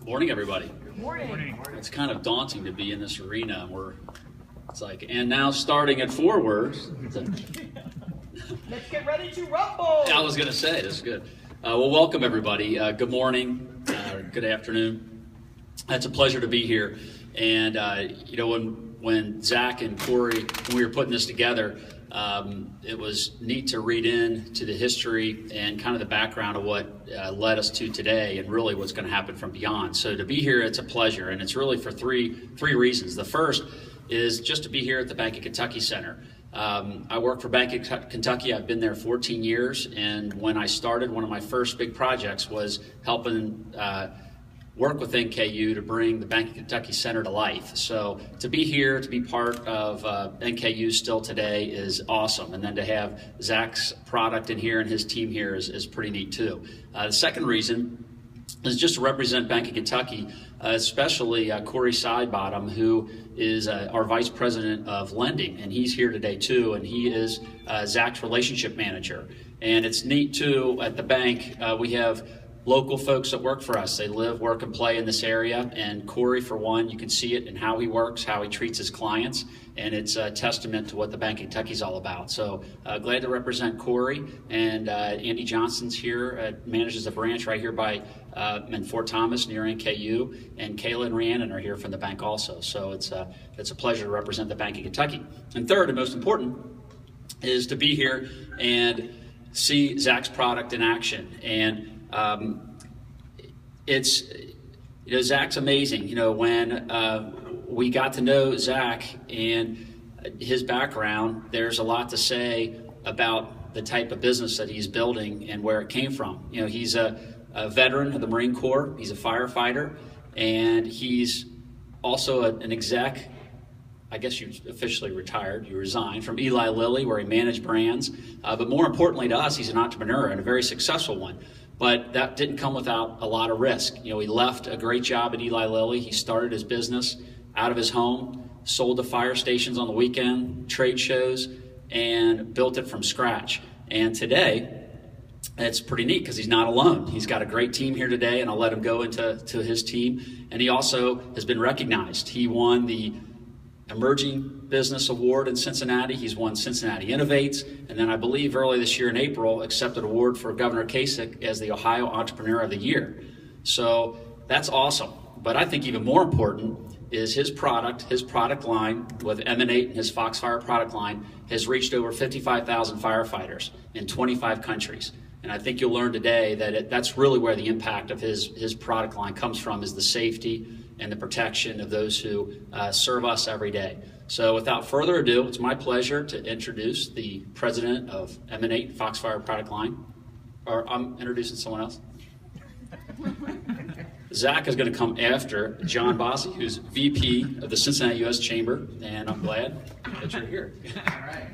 Morning, everybody. Good morning. It's kind of daunting to be in this arena. It's like, and now starting at forwards. Let's get ready to rumble. I was going to say, this is good. Well, welcome, everybody. Good morning, good afternoon. It's a pleasure to be here. And, when Zach and Corey, when we were putting this together, it was neat to read into the history and kind of the background of what led us to today and really what's going to happen from beyond. So to be here, it's a pleasure, and it's really for three reasons. The first is just to be here at the Bank of Kentucky Center. I work for Bank of Kentucky. I've been there 14 years, and when I started, one of my first big projects was helping work with NKU to bring the Bank of Kentucky Center to life. So to be here, to be part of NKU still today is awesome. And then to have Zach's product in here and his team here is pretty neat too. The second reason is just to represent Bank of Kentucky, especially Corey Sidebottom, who is our Vice President of Lending, and he's here today too, and he is Zach's relationship manager. And it's neat too, at the bank, we have local folks that work for us. They live, work, and play in this area. And Corey, for one, you can see it in how he works, how he treats his clients, and it's a testament to what the Bank of Kentucky is all about. So glad to represent Corey. And Andy Johnson's here, manages a branch right here by in Fort Thomas near NKU. And Kayla and Rhiannon are here from the bank also. So it's a pleasure to represent the Bank of Kentucky. And third, and most important, is to be here and see Zach's product in action. And Zach's amazing. When we got to know Zach and his background, there's a lot to say about the type of business that he's building and where it came from. He's a veteran of the Marine Corps. He's a firefighter, and he's also an exec. I guess you officially retired. You resigned from Eli Lilly, where he managed brands. But more importantly to us, he's an entrepreneur and a very successful one. But that didn't come without a lot of risk. He left a great job at Eli Lilly. He started his business out of his home, sold to fire stations on the weekend, trade shows, and built it from scratch. And today, it's pretty neat because he's not alone. He's got a great team here today, and I'll let him go into his team. And he also has been recognized. He won the Emerging Business Award in Cincinnati. He's won Cincinnati Innovates, and then I believe early this year in April accepted an award for Governor Kasich as the Ohio Entrepreneur of the Year. So that's awesome. But I think even more important is his product line with MN8 and his Foxfire product line has reached over 55,000 firefighters in 25 countries. And I think you'll learn today that that's really where the impact of his product line comes from, is the safety and the protection of those who serve us every day. So without further ado, it's my pleasure to introduce the president of MN8 Foxfire product line. Or I'm introducing someone else. Zach is going to come after John Bossi, who's VP of the Cincinnati U.S. Chamber, and I'm glad that you're here. All right.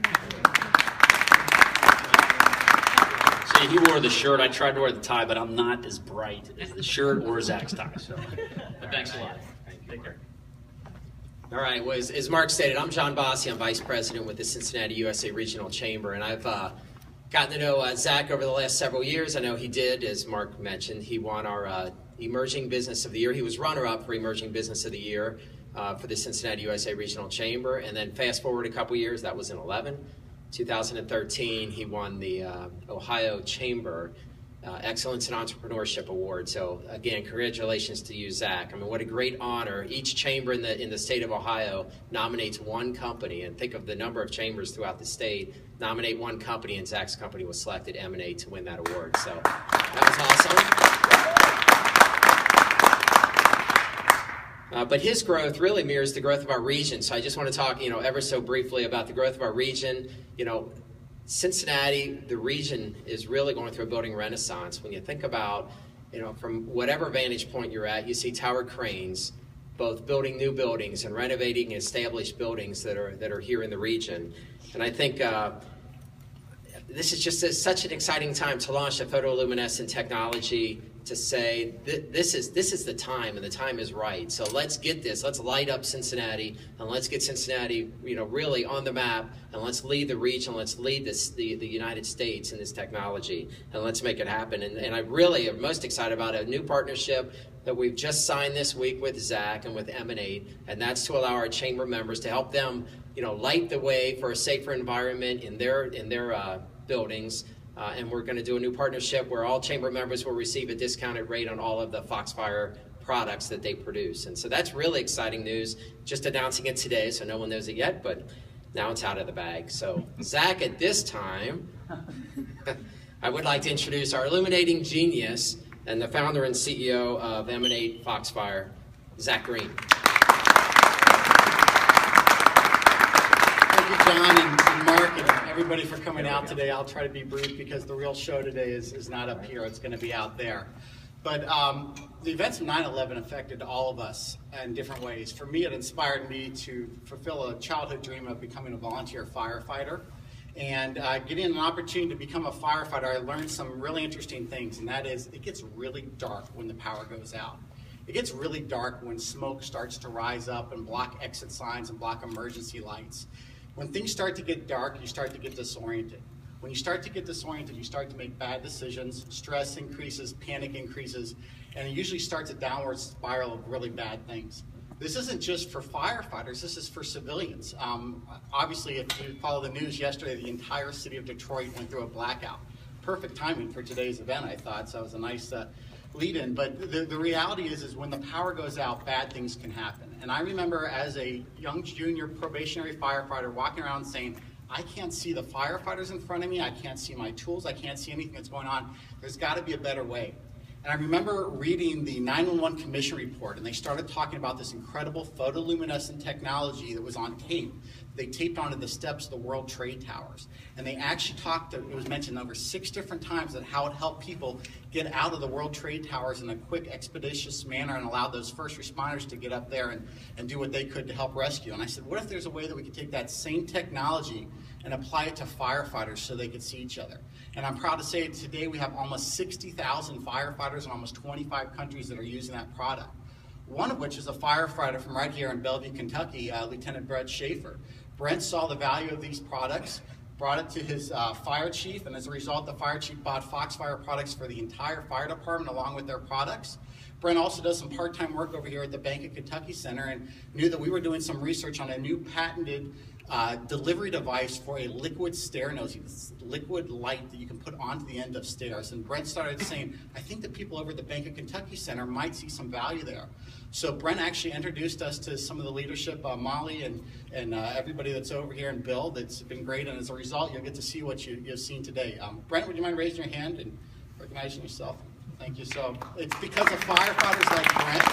See, he wore the shirt. I tried to wear the tie, but I'm not as bright as the shirt or Zach's tie. So, but thanks a lot. Take care. All right, well, as Mark stated, I'm John Bossi. I'm Vice President with the Cincinnati USA Regional Chamber, and I've gotten to know Zach over the last several years. I know he did, as Mark mentioned, he won our Emerging Business of the Year. He was runner-up for Emerging Business of the Year for the Cincinnati USA Regional Chamber, and then fast forward a couple years, that was in 2013, he won the Ohio Chamber Excellence in Entrepreneurship Award. So again, congratulations to you, Zach. I mean, what a great honor. Each chamber in the state of Ohio nominates one company, and think of the number of chambers throughout the state, nominate one company, and Zach's company was selected, MN8, to win that award. So that was awesome. But his growth really mirrors the growth of our region. So I just want to talk, ever so briefly about the growth of our region. Cincinnati, the region, is really going through a building renaissance. When you think about, from whatever vantage point you're at, you see tower cranes, both building new buildings and renovating established buildings that are here in the region. And I think this is just such an exciting time to launch a photoluminescent technology, to say this is the time, and the time is right. So let's get this. Let's light up Cincinnati, and let's get Cincinnati, really on the map, and let's lead the region. Let's lead the United States in this technology, and let's make it happen. And I really am most excited about a new partnership that we've just signed this week with Zach and with MN8, and that's to allow our chamber members to help them, light the way for a safer environment in their buildings. And we're going to do a new partnership where all chamber members will receive a discounted rate on all of the Foxfire products that they produce. And so that's really exciting news. Just announcing it today, so no one knows it yet, but now it's out of the bag. So Zach, at this time, I would like to introduce our illuminating genius and the founder and CEO of MN8 Foxfire, Zach Green. Thank you, John and Mark and everybody for coming out today. I'll try to be brief because the real show today is not up here. It's going to be out there. But the events of 9/11 affected all of us in different ways. For me, it inspired me to fulfill a childhood dream of becoming a volunteer firefighter. And getting an opportunity to become a firefighter, I learned some really interesting things, and that is it gets really dark when the power goes out. It gets really dark when smoke starts to rise up and block exit signs and block emergency lights. When things start to get dark, you start to get disoriented. When you start to get disoriented, you start to make bad decisions, stress increases, panic increases, and it usually starts a downward spiral of really bad things. This isn't just for firefighters, this is for civilians. Obviously, if you follow the news yesterday, the entire city of Detroit went through a blackout. Perfect timing for today's event, I thought, so it was a nice lead-in. But the reality is when the power goes out, bad things can happen. And I remember as a young junior probationary firefighter walking around saying, I can't see the firefighters in front of me, I can't see my tools, I can't see anything that's going on. There's got to be a better way. And I remember reading the 911 Commission report, and they started talking about this incredible photoluminescent technology that was on tape. They taped onto the steps of the World Trade Towers. And they actually talked, it was mentioned over 6 different times, that how it helped people get out of the World Trade Towers in a quick, expeditious manner and allowed those first responders to get up there and do what they could to help rescue. And I said, what if there's a way that we could take that same technology and apply it to firefighters so they could see each other? And I'm proud to say today we have almost 60,000 firefighters in almost 25 countries that are using that product. One of which is a firefighter from right here in Bellevue, Kentucky, Lieutenant Brett Schaefer. Brent saw the value of these products, brought it to his fire chief, and as a result, the fire chief bought Foxfire products for the entire fire department along with their products. Brent also does some part-time work over here at the Bank of Kentucky Center and knew that we were doing some research on a new patented delivery device for a liquid stair nose, liquid light that you can put onto the end of stairs. And Brent started saying, I think the people over at the Bank of Kentucky Center might see some value there. So Brent actually introduced us to some of the leadership, Molly and everybody that's over here, and Bill. That's been great, and as a result, you'll get to see what you've seen today. Brent, would you mind raising your hand and recognizing yourself? Thank you. So it's because of firefighters like Brent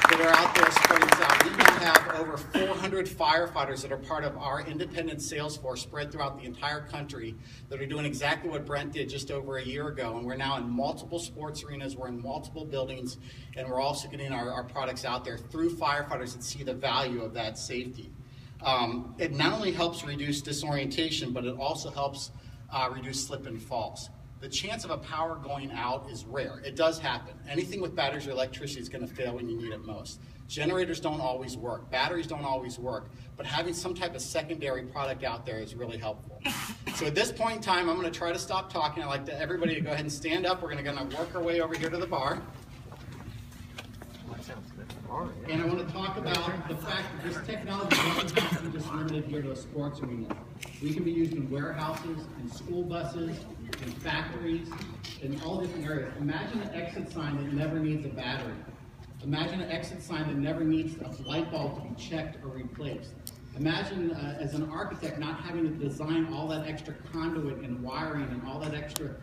that are out there spreading this out. We now have over 400 firefighters that are part of our independent sales force spread throughout the entire country that are doing exactly what Brent did just over a year ago. And we're now in multiple sports arenas, we're in multiple buildings, and we're also getting our products out there through firefighters that see the value of that safety. It not only helps reduce disorientation, but it also helps reduce slip and falls. The chance of a power going out is rare. It does happen. Anything with batteries or electricity is going to fail when you need it most. Generators don't always work. Batteries don't always work. But having some type of secondary product out there is really helpful. So at this point in time, I'm going to try to stop talking. I'd like everybody to go ahead and stand up. We're going to work our way over here to the bar. And I want to talk about the fact that this technology doesn't have to be just limited here to a sports arena. We can be used in warehouses, in school buses, in factories, in all different areas. Imagine an exit sign that never needs a battery. Imagine an exit sign that never needs a light bulb to be checked or replaced. Imagine as an architect not having to design all that extra conduit and wiring and all that extra